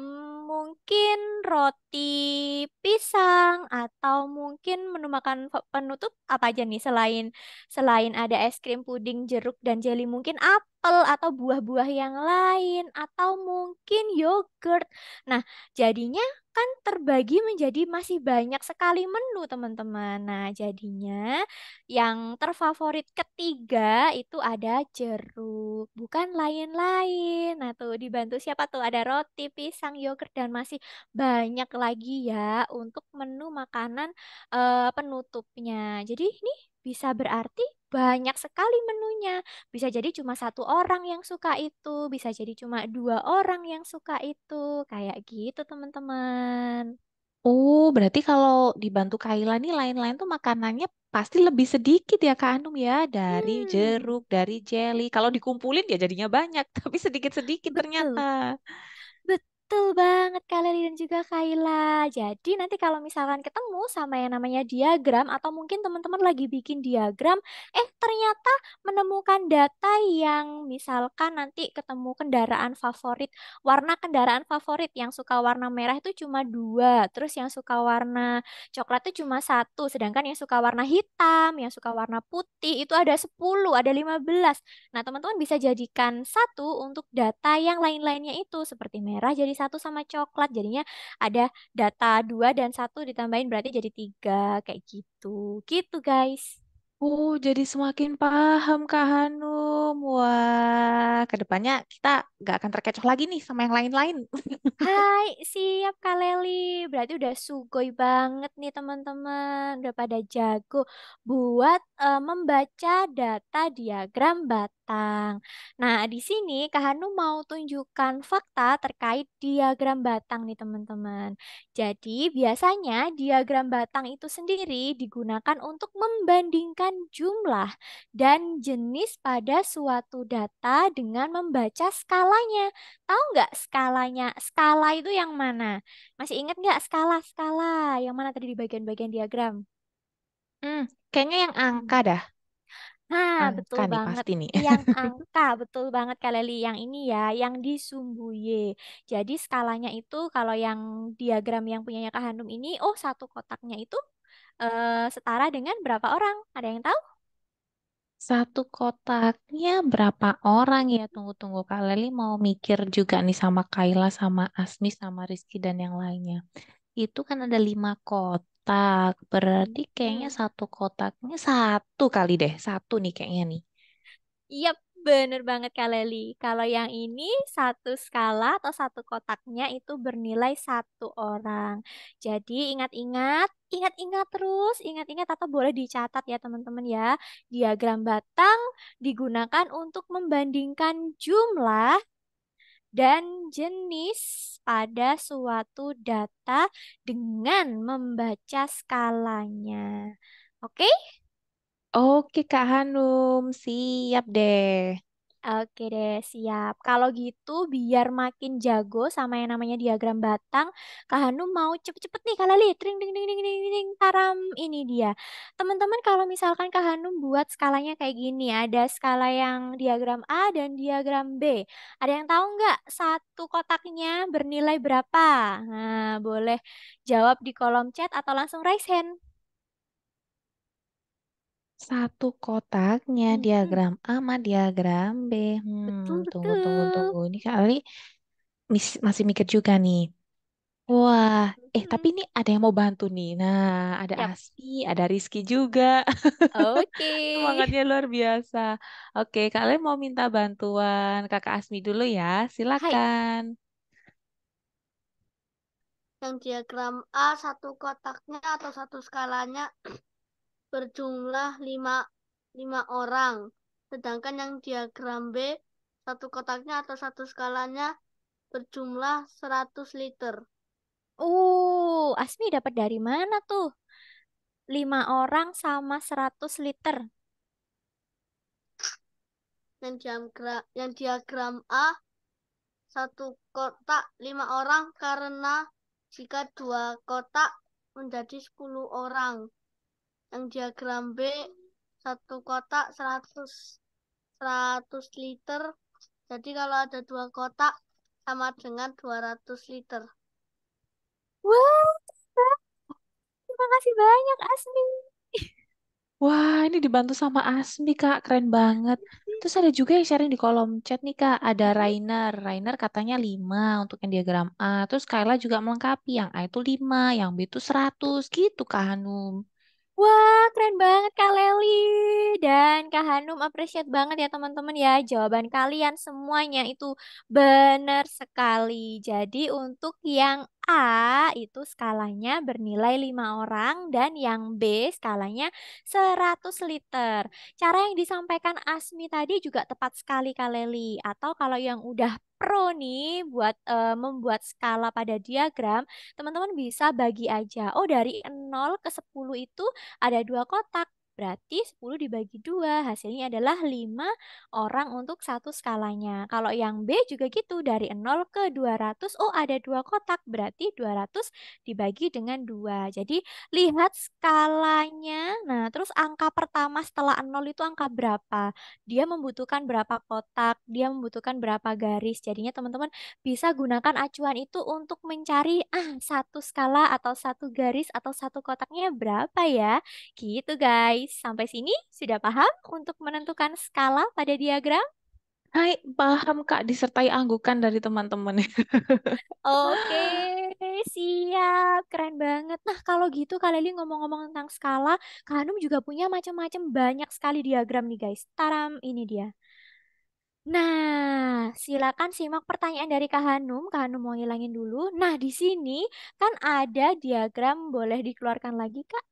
mungkin roti pisang atau mungkin menu makan penutup apa aja nih selain selain ada es krim, puding, jeruk dan jelly mungkin apel atau buah-buah yang lain atau mungkin yogurt. Nah, jadinya kan terbagi menjadi masih banyak sekali menu teman-teman. Nah, jadinya yang terfavorit ketiga itu ada jeruk, bukan lain-lain. Nah, tuh dibantu siapa tuh? Ada roti, pisang, yogurt, dan masih banyak lagi ya untuk menu makanan penutupnya. Jadi ini bisa berarti banyak sekali menunya. Bisa jadi cuma satu orang yang suka itu, bisa jadi cuma dua orang yang suka itu. Kayak gitu, teman-teman. Oh, berarti kalau dibantu Kaila nih lain-lain tuh makanannya pasti lebih sedikit ya Kak Anum ya. Dari Hmm, jeruk, dari jelly. Kalau dikumpulin ya jadinya banyak, tapi sedikit-sedikit ternyata. betul. Betul banget Kak Leli dan juga Kaila. Jadi nanti kalau misalkan ketemu sama yang namanya diagram atau mungkin teman-teman lagi bikin diagram, ternyata menemukan data yang misalkan nanti ketemu kendaraan favorit, warna kendaraan favorit yang suka warna merah itu cuma dua, terus yang suka warna coklat itu cuma satu, sedangkan yang suka warna hitam, yang suka warna putih itu ada 10, ada 15. Nah, teman-teman bisa jadikan satu untuk data yang lain-lainnya itu seperti merah jadi satu sama coklat. Jadinya ada data dua dan satu ditambahin berarti jadi tiga kayak gitu. Gitu guys. Oh, jadi semakin paham Kak Hanum. Wah, kedepannya kita nggak akan terkecoh lagi nih sama yang lain-lain. Hai, siap Kak Leli. Berarti udah sugoi banget nih teman-teman. Udah pada jago buat membaca data diagram batang. Nah, di sini Kak Hanu mau tunjukkan fakta terkait diagram batang nih teman-teman. Jadi, biasanya diagram batang itu sendiri digunakan untuk membandingkan jumlah dan jenis pada suatu data dengan membaca skalanya. Tahu nggak skalanya? Skala itu yang mana? Masih ingat nggak skala-skala? Yang mana tadi di bagian-bagian diagram? Hmm, kayaknya yang angka dah. Nah, betul Angka nih banget. pasti nih. Yang angka, betul banget Kak Leli. Yang ini ya, yang disumbuye. Jadi skalanya itu kalau yang diagram yang punyanya Kak Hanum ini, oh satu kotaknya itu setara dengan berapa orang? Ada yang tahu? Satu kotaknya berapa orang ya? Tunggu-tunggu Kak Leli mau mikir juga nih sama Kaila, sama Asmi, sama Rizky dan yang lainnya. Itu kan ada 5 kotak. Berarti kayaknya Hmm. satu kotaknya satu kali deh. Satu nih kayaknya nih. Yap, bener banget Kak Leli. Kalau yang ini satu skala atau satu kotaknya itu bernilai satu orang. Jadi ingat-ingat, ingat-ingat terus, ingat-ingat atau boleh dicatat ya teman-teman ya. Diagram batang digunakan untuk membandingkan jumlah dan jenis pada suatu data dengan membaca skalanya. Oke? Oke Kak Hanum, siap deh. Oke deh, siap. Kalau gitu, biar makin jago sama yang namanya diagram batang, Kak Hanum mau cepet-cepet nih, Kak Lali. Tring, ding, ding, ding, ding, ding, taram. Ini dia. Teman-teman, kalau misalkan Kak Hanum buat skalanya kayak gini, ada skala yang diagram A dan diagram B. Ada yang tahu nggak satu kotaknya bernilai berapa? Nah, boleh jawab di kolom chat atau langsung raise hand. Satu kotaknya Mm-mm. diagram A sama diagram B. Betul, Tunggu, tunggu, betul. tunggu. Ini kali masih mikir juga nih. Wah, tapi Mm-mm. ini ada yang mau bantu nih. Nah, ada Yap. Aspi, ada Rizky juga. Oke. Semangatnya luar biasa. Oke, kalian mau minta bantuan Kakak Asmi dulu ya. Hai. Silakan. Yang diagram A satu kotaknya atau satu skalanya berjumlah 5 orang. Sedangkan yang diagram B satu kotaknya atau satu skalanya berjumlah 100 liter. Asmi dapat dari mana tuh? 5 orang sama 100 liter. Yang diagram A satu kotak 5 orang karena jika 2 kotak menjadi 10 orang. Yang diagram B, satu kotak 100 liter. Jadi kalau ada 2 kotak sama dengan 200 liter. Wah, terima kasih banyak Asmi. Wah, ini dibantu sama Asmi, Kak. Keren banget. Terus ada juga yang sharing di kolom chat nih, Kak. Ada Rainer. Rainer katanya 5 untuk yang diagram A. Terus Kayla juga melengkapi. Yang A itu 5, yang B itu 100. Gitu, Kak Hanum. Wah, keren banget Kak Leli. Dan Kak Hanum appreciate banget ya teman-teman ya. Jawaban kalian semuanya itu benar sekali. Jadi untuk yang A itu skalanya bernilai 5 orang dan yang B skalanya 100 liter. Cara yang disampaikan Asmi tadi juga tepat sekali Kak Leli. Atau kalau yang udah pro nih buat membuat skala pada diagram, teman-teman bisa bagi aja. Oh, dari 0 ke 10 itu ada 2 kotak. Berarti 10 dibagi 2. Hasilnya adalah 5 orang untuk satu skalanya. Kalau yang B juga gitu. Dari 0 ke 200. Oh ada 2 kotak. Berarti 200 dibagi dengan 2. Jadi lihat skalanya. Nah terus angka pertama setelah 0 itu angka berapa? Dia membutuhkan berapa kotak? Dia membutuhkan berapa garis? Jadinya teman-teman bisa gunakan acuan itu untuk mencari satu skala atau satu garis atau satu kotaknya berapa ya. Gitu guys. Sampai sini sudah paham untuk menentukan skala pada diagram? Hai, paham, Kak. Disertai anggukan dari teman-teman. Oke, siap. Keren banget. Nah, kalau gitu Kak Leli ngomong-ngomong tentang skala, Kak Hanum juga punya macam-macam banyak sekali diagram nih guys. Taram, ini dia. Nah, silakan simak pertanyaan dari Kak Hanum. Kak Hanum mau ngilangin dulu. Nah, di sini kan ada diagram, boleh dikeluarkan lagi Kak?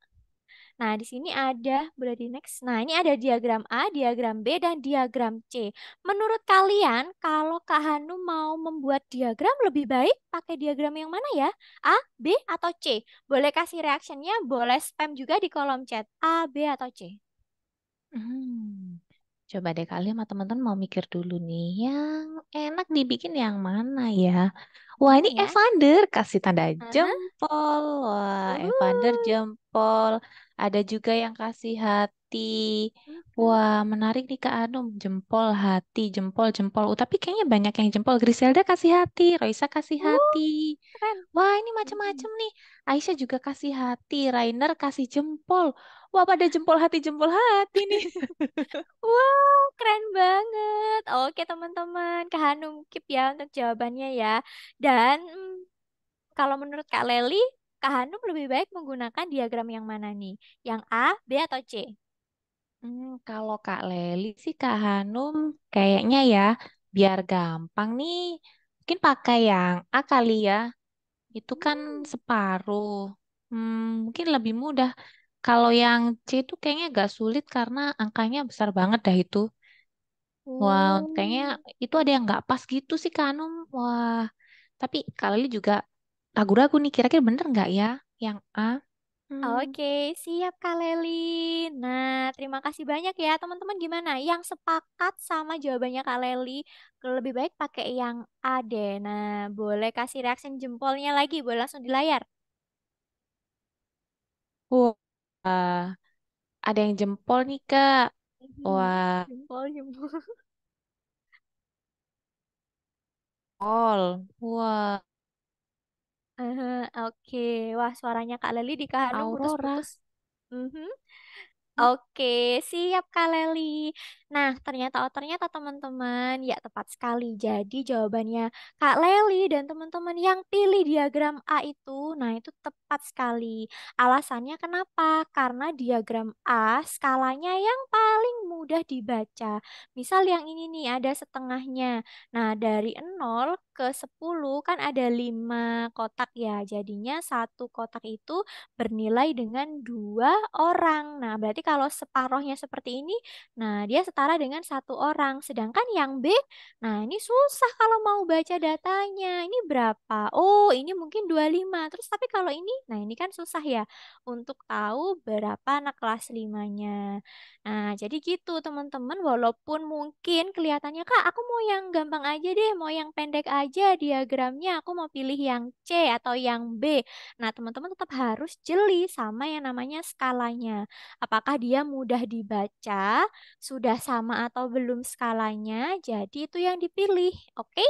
Nah, di sini ada, boleh di next. Nah, ini ada diagram A, diagram B, dan diagram C. Menurut kalian, kalau Kak Hanum mau membuat diagram lebih baik pakai diagram yang mana ya? A, B, atau C? Boleh kasih reactionnya, boleh spam juga di kolom chat. A, B, atau C? Hmm. Coba deh kalian sama teman-teman mau mikir dulu nih. Yang enak dibikin yang mana ya? Wah, Mana ini ya? Evander kasih tanda Aha. jempol. Wah, Evander Uh. jempol. Ada juga yang kasih hati. Mhm. Wah, menarik nih Kak Anum. Jempol, hati, jempol, jempol. Tapi kayaknya banyak yang jempol. Griselda kasih hati, Roisa kasih hati. Keren. Wah, ini Mhm. macam-macam nih. Aisyah juga kasih hati, Rainer kasih jempol. Wah, pada jempol hati nih. Wow, keren banget. Oke, teman-teman. Kak Hanum keep ya untuk jawabannya ya. Dan kalau menurut Kak Leli, Kak Hanum lebih baik menggunakan diagram yang mana nih? Yang A, B, atau C? Kalau Kak Leli sih Kak Hanum kayaknya ya biar gampang nih mungkin pakai yang A kali ya. Itu kan Hmm. separuh. Mungkin lebih mudah. Kalau yang C itu kayaknya agak sulit karena angkanya besar banget dah itu. Wah, kayaknya Oh. itu ada yang nggak pas gitu sih Kak Hanum. Wah, tapi Kak Leli juga ragu-ragu nih kira-kira bener nggak ya yang A? Hmm. Oke, siap Kak Leli. Nah, terima kasih banyak ya teman-teman. Gimana? Yang sepakat sama jawabannya Kak Leli, lebih baik pakai yang A deh. Nah, boleh kasih reaction jempolnya lagi, boleh langsung di layar. Wah, ada yang jempol nih Kak. Wah, Jempol, jempol. jempol. Wah, Oke, wah suaranya Kak Leli di Kak Hanum Aurora. putus-putus. Mhm. Oke, siap Kak Leli. Nah, ternyata teman-teman, ya tepat sekali. Jadi jawabannya Kak Leli dan teman-teman yang pilih diagram A itu, nah itu tepat sekali. Alasannya kenapa? Karena diagram A skalanya yang paling mudah dibaca. Misal yang ini nih ada setengahnya. Nah, dari 0 ke 10 kan ada 5 kotak ya. Jadinya satu kotak itu bernilai dengan 2 orang. Nah, berarti kalau separohnya seperti ini, nah dia setara setara dengan satu orang. Sedangkan yang B, nah ini susah kalau mau baca datanya. Ini berapa? Oh, ini mungkin 25. Terus tapi kalau ini, nah ini kan susah ya untuk tahu berapa anak kelas 5-nya. Nah, jadi gitu teman-teman, walaupun mungkin kelihatannya, Kak, aku mau yang gampang aja deh, mau yang pendek aja diagramnya, aku mau pilih yang C atau yang B. Nah, teman-teman tetap harus jeli sama yang namanya skalanya. Apakah dia mudah dibaca, sudah sama atau belum skalanya, jadi itu yang dipilih, oke?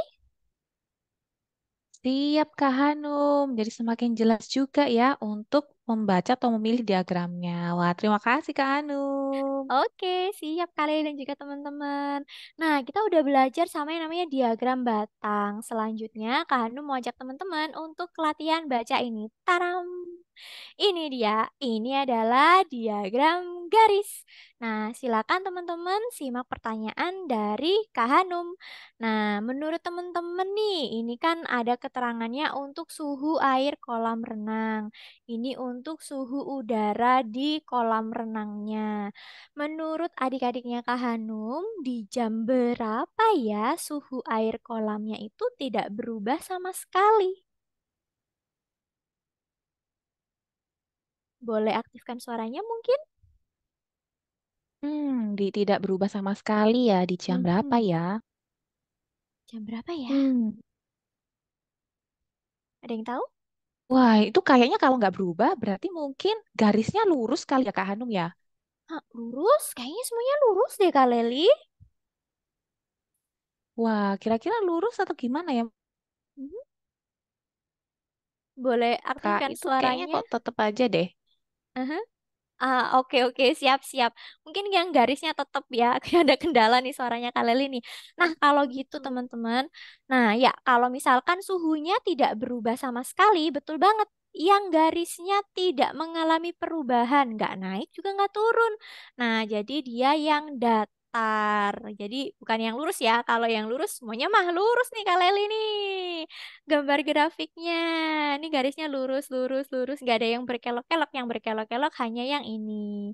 Siap, Kak Hanum. Jadi semakin jelas juga ya untuk membaca atau memilih diagramnya. Wah, terima kasih, Kak Hanum. Oke, siap kali dan juga teman-teman. Nah, kita udah belajar sama yang namanya diagram batang. Selanjutnya, Kak Hanum mau ajak teman-teman untuk latihan baca ini. Taram! Ini dia, ini adalah diagram garis. Nah, silakan teman-teman simak pertanyaan dari Kak Hanum. Nah, menurut teman-teman nih, ini kan ada keterangannya untuk suhu air kolam renang. Ini untuk suhu udara di kolam renangnya. Menurut adik-adiknya Kak Hanum, di jam berapa ya suhu air kolamnya itu tidak berubah sama sekali? Boleh aktifkan suaranya mungkin? Tidak berubah sama sekali ya di jam berapa Mhm. ya? Jam berapa ya? Hmm, Ada yang tahu? Wah, itu kayaknya kalau nggak berubah berarti mungkin garisnya lurus kali ya Kak Hanum ya? Hah, lurus? Kayaknya semuanya lurus deh Kak Leli. Wah, kira-kira lurus atau gimana ya Mhm. Boleh Kak? aktifkan Itu kayaknya suaranya. kok tetep aja deh. Aha. Oke oke siap siap. Mungkin yang garisnya tetap ya. Kayak ada kendala nih suaranya Kak Leli nih. Nah kalau gitu teman-teman. Nah ya kalau misalkan suhunya tidak berubah sama sekali, betul banget. Yang garisnya tidak mengalami perubahan, nggak naik juga nggak turun. Nah jadi dia yang datar. Jadi bukan yang lurus ya. Kalau yang lurus semuanya mah lurus nih Kak Leli nih. Gambar grafiknya. Ini garisnya lurus, lurus, lurus. Nggak ada yang berkelok-kelok. Yang berkelok-kelok hanya yang ini.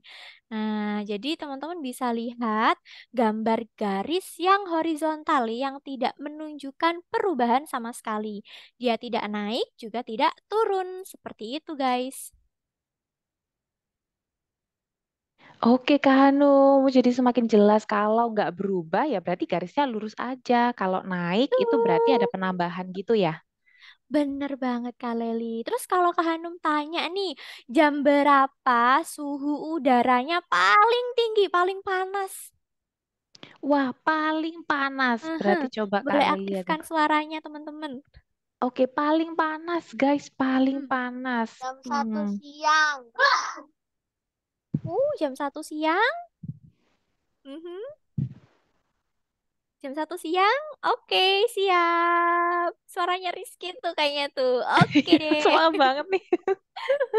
Nah, jadi teman-teman bisa lihat gambar garis yang horizontal yang tidak menunjukkan perubahan sama sekali. Dia tidak naik, juga tidak turun. Seperti itu, guys. Oke Kak Hanum, jadi semakin jelas kalau nggak berubah ya berarti garisnya lurus aja. Kalau naik itu berarti ada Tuh. penambahan gitu ya. Bener banget Kak Leli. Terus kalau Kak Hanum tanya nih, jam berapa suhu udaranya paling tinggi, paling panas? Wah, paling panas. Aha. Berarti coba Kak Boleh Lili aktifkan agak. suaranya teman-teman. Oke, paling panas guys, paling Hmm. panas. Jam Hmm. 1 siang. Jam 1 siang? Mhm. Jam 1 siang? Oke, siap. Suaranya Rizky tuh kayaknya tuh. Oke deh. Sama banget nih.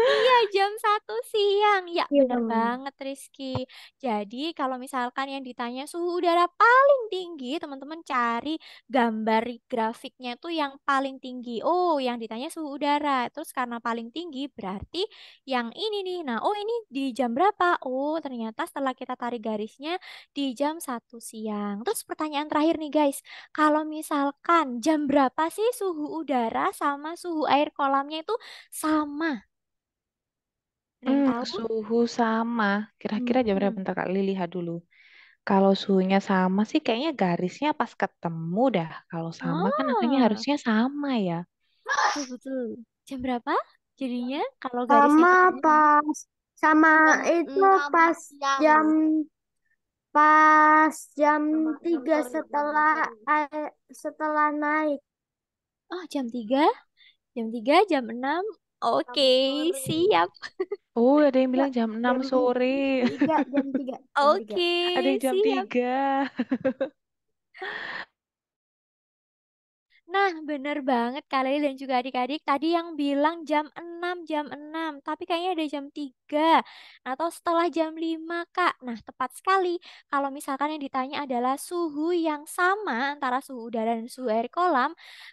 Iya, jam 1 siang. Ya, Iya. bener banget, Rizky. Jadi, kalau misalkan yang ditanya suhu udara paling tinggi, teman-teman cari gambar grafiknya tuh yang paling tinggi. Oh, yang ditanya suhu udara. Terus karena paling tinggi, berarti yang ini nih. Nah, oh ini di jam berapa? Oh, ternyata setelah kita tarik garisnya di jam 1 siang. Terus pertanyaan terakhir nih, guys. Kalau misalkan jam berapa sih suhu udara sama suhu air kolamnya itu sama? Ada yang tahu? Suhu sama. Kira-kira jam berapa? Hmm. Bentar Kak Lili lihat dulu. Kalau suhunya sama sih kayaknya garisnya pas ketemu dah. Kalau sama kan angkanya Ah, harusnya sama ya. betul betul. Jam berapa? Jadinya kalau garisnya Sama ketemu sama pas sama Jam itu 6 pas siang. jam pas jam Sama 6 3 sore. setelah naik. jam 3, jam 3, jam 6. Oke, 6 sore. siap. Oh, ada yang Ya, bilang jam 6 jam sore. 3 jam 3. Oke, Ada yang jam siap. 3. Nah, bener banget kalian dan juga adik-adik tadi yang bilang jam 6. Tapi kayaknya ada jam 3 atau setelah jam 5, Kak. Nah, tepat sekali. Kalau misalkan yang ditanya adalah suhu yang sama antara suhu udara dan suhu air kolam,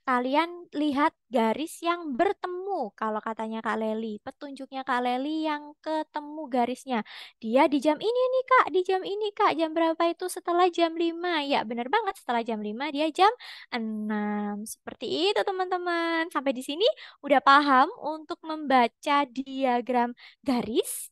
kalian lihat garis yang bertemu. Kalau katanya Kak Leli, petunjuknya Kak Leli yang ketemu garisnya. Dia di jam ini nih Kak, di jam ini Kak. Jam berapa itu? Setelah jam 5. Ya, bener banget. Setelah jam 5 dia jam 6. Seperti itu teman-teman. Sampai di sini udah paham untuk membaca diagram garis?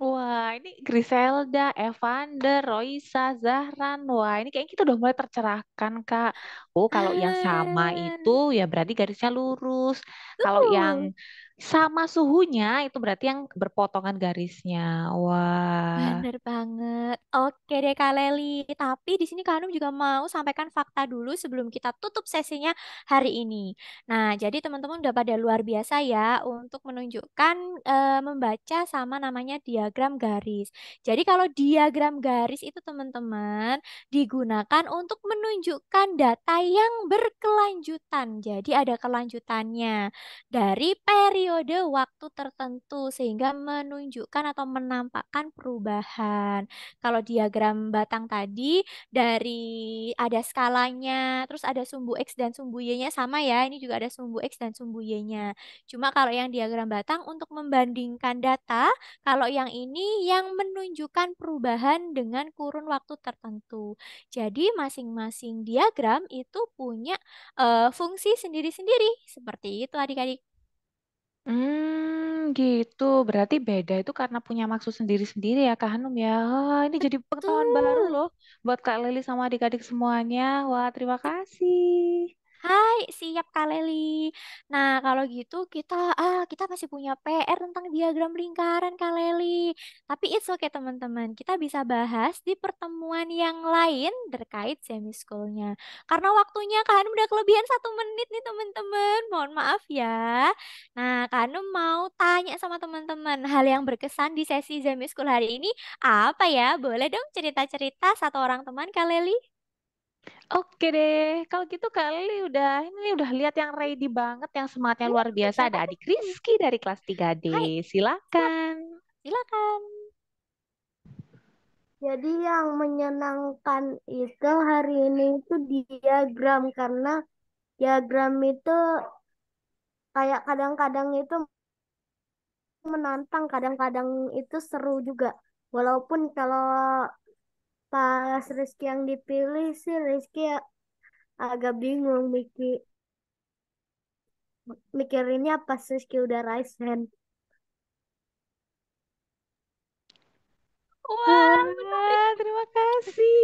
Wah, ini Griselda, Evander, Roisa, Zahran. Wah, ini kayaknya kita udah mulai tercerahkan, Kak. Oh, kalau yang sama Ah, itu ya berarti garisnya lurus. Kalau yang betul. sama suhunya itu berarti yang berpotongan garisnya. Wah. Bener banget. Oke deh Kak Leli. Tapi di sini Kak Hanum juga mau sampaikan fakta dulu sebelum kita tutup sesinya hari ini. Nah, jadi teman-teman udah pada luar biasa ya untuk menunjukkan membaca sama namanya diagram garis. Jadi kalau diagram garis itu teman-teman digunakan untuk menunjukkan data yang berkelanjutan. Jadi ada kelanjutannya dari periode waktu tertentu sehingga menunjukkan atau menampakkan perubahan. Kalau diagram batang tadi dari ada skalanya, terus ada sumbu X dan sumbu Y-nya sama ya. Ini juga ada sumbu X dan sumbu Y-nya. Cuma kalau yang diagram batang untuk membandingkan data, kalau yang ini yang menunjukkan perubahan dengan kurun waktu tertentu. Jadi masing-masing diagram itu punya fungsi sendiri-sendiri. Seperti itu adik-adik. Gitu. Berarti beda itu karena punya maksud sendiri-sendiri ya, Kak Hanum ya. Wah, ini jadi pengetahuan baru Betul. loh buat Kak Leli sama adik-adik semuanya. Wah, terima kasih. Hai, siap Kak Leli. Nah, kalau gitu kita masih punya PR tentang diagram lingkaran Kak Leli. Tapi it's okay teman-teman. Kita bisa bahas di pertemuan yang lain terkait semi-schoolnya. Karena waktunya Kak Hanum udah kelebihan 1 menit nih teman-teman. Mohon maaf ya. Nah, Kak Hanum mau tanya sama teman-teman hal yang berkesan di sesi semi-school hari ini apa ya? Boleh dong cerita-cerita satu orang teman Kak Leli? Oke deh, kalau gitu Kak Leli udah lihat yang ready banget, yang semangatnya luar biasa. Siapa Ada tuh? adik Rizky dari kelas 3D. Hai, siap. Silakan. Silakan. Jadi yang menyenangkan itu hari ini itu diagram karena diagram itu kayak kadang-kadang itu menantang, kadang-kadang itu seru juga. Walaupun kalau pas Rizky yang dipilih sih Rizky agak bingung mikirinnya pas Rizky udah raise hand. Wah, menarik. Wah, terima kasih.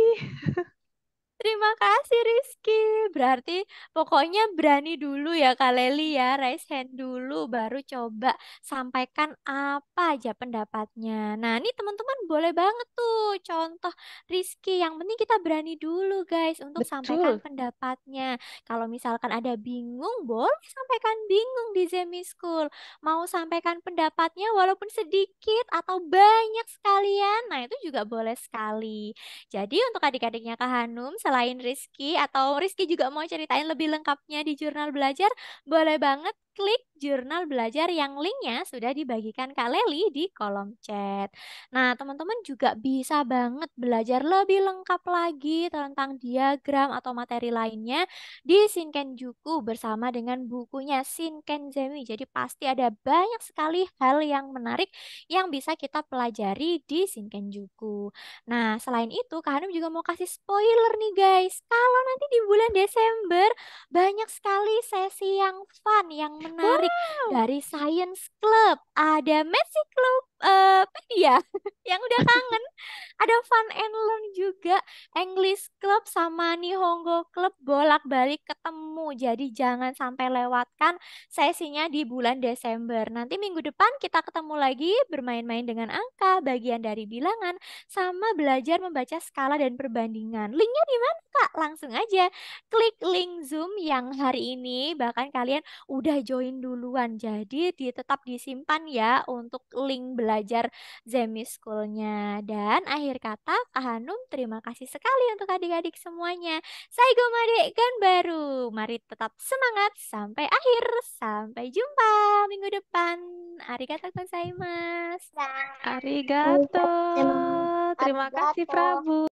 Terima kasih Rizky. Berarti pokoknya berani dulu ya Kak Leli ya. Raise hand dulu baru coba sampaikan apa aja pendapatnya. Nah ini teman-teman boleh banget tuh contoh Rizky. Yang penting kita berani dulu guys untuk sampaikan Betul. pendapatnya. Kalau misalkan ada bingung boleh sampaikan bingung di Zemi School. Mau sampaikan pendapatnya walaupun sedikit atau banyak sekalian. Nah itu juga boleh sekali. Jadi untuk adik-adiknya Kak Hanum, selain Rizky atau Rizky juga mau ceritain lebih lengkapnya di jurnal belajar, boleh banget klik jurnal belajar yang linknya sudah dibagikan Kak Leli di kolom chat. Nah, teman-teman juga bisa banget belajar lebih lengkap lagi tentang diagram atau materi lainnya di Shinkenjuku bersama dengan bukunya Shinkenzemi. Jadi pasti ada banyak sekali hal yang menarik yang bisa kita pelajari di Shinkenjuku. Nah, selain itu, Kak Hanum juga mau kasih spoiler nih guys. Kalau nanti di bulan Desember, banyak sekali sesi yang fun, yang menarik. Wow. Dari Science Club, ada Magic Club, ya, yang udah kangen. Ada Fun and Learn juga, English Club sama Nihongo Club bolak-balik ketemu. Jadi jangan sampai lewatkan sesinya di bulan Desember. Nanti minggu depan kita ketemu lagi bermain-main dengan angka, bagian dari bilangan, sama belajar membaca skala dan perbandingan. Linknya di mana, Kak? Langsung aja klik link Zoom yang hari ini. Bahkan kalian udah join duluan. Jadi tetap disimpan ya untuk link belajar Zemi School-nya. Dan akhir kata, Kak Hanum terima kasih sekali untuk adik-adik semuanya. Saigo Made kan baru. Mari tetap semangat sampai akhir. Sampai jumpa minggu depan. Arigatou gozaimasu. Arigato. Terima kasih Arigato. Prabu.